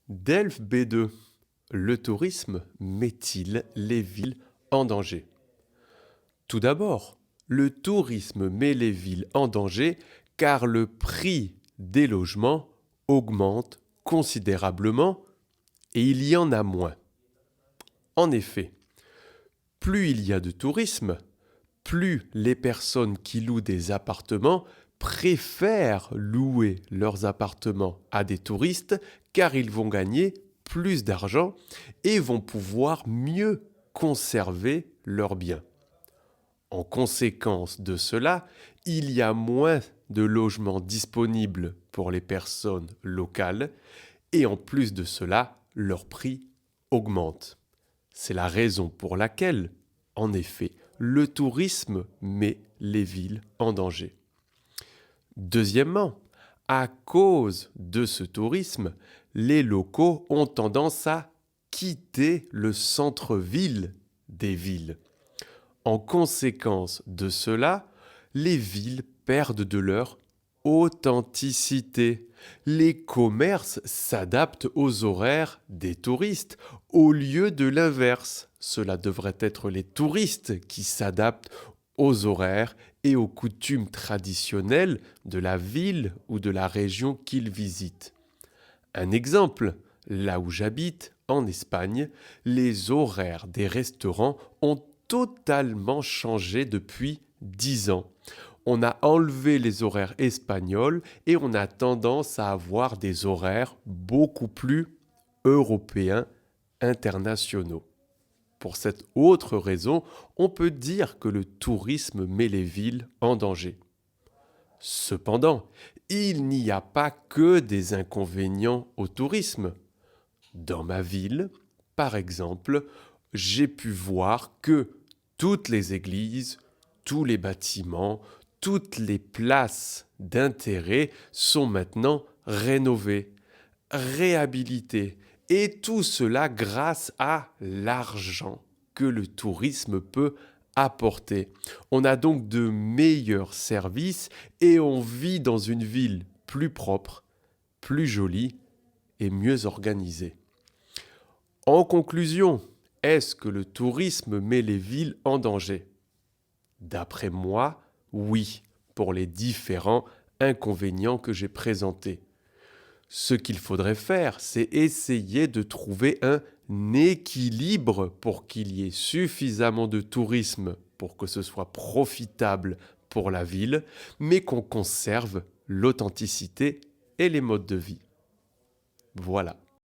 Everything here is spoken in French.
DELF B2. Le tourisme met-il les villes en danger? Tout d'abord, le tourisme met les villes en danger car le prix des logements augmente considérablement et il y en a moins. En effet, plus il y a de tourisme, plus les personnes qui louent des appartements préfèrent louer leurs appartements à des touristes car ils vont gagner plus d'argent et vont pouvoir mieux conserver leurs biens. En conséquence de cela, il y a moins de logements disponibles pour les personnes locales et en plus de cela, leur prix augmente. C'est la raison pour laquelle, en effet, le tourisme met les villes en danger. Deuxièmement, à cause de ce tourisme, les locaux ont tendance à quitter le centre-ville des villes. En conséquence de cela, les villes perdent de leur authenticité. Les commerces s'adaptent aux horaires des touristes au lieu de l'inverse. Cela devrait être les touristes qui s'adaptent aux horaires et aux coutumes traditionnelles de la ville ou de la région qu'ils visitent. Un exemple, là où j'habite, en Espagne, les horaires des restaurants ont totalement changé depuis 10 ans. On a enlevé les horaires espagnols et on a tendance à avoir des horaires beaucoup plus européens, internationaux. Pour cette autre raison, on peut dire que le tourisme met les villes en danger. Cependant, il n'y a pas que des inconvénients au tourisme. Dans ma ville, par exemple, j'ai pu voir que toutes les églises, tous les bâtiments, toutes les places d'intérêt sont maintenant rénovées, réhabilitées. Et tout cela grâce à l'argent que le tourisme peut apporter. On a donc de meilleurs services et on vit dans une ville plus propre, plus jolie et mieux organisée. En conclusion, est-ce que le tourisme met les villes en danger? D'après moi, oui, pour les différents inconvénients que j'ai présentés. Ce qu'il faudrait faire, c'est essayer de trouver un équilibre pour qu'il y ait suffisamment de tourisme pour que ce soit profitable pour la ville, mais qu'on conserve l'authenticité et les modes de vie. Voilà.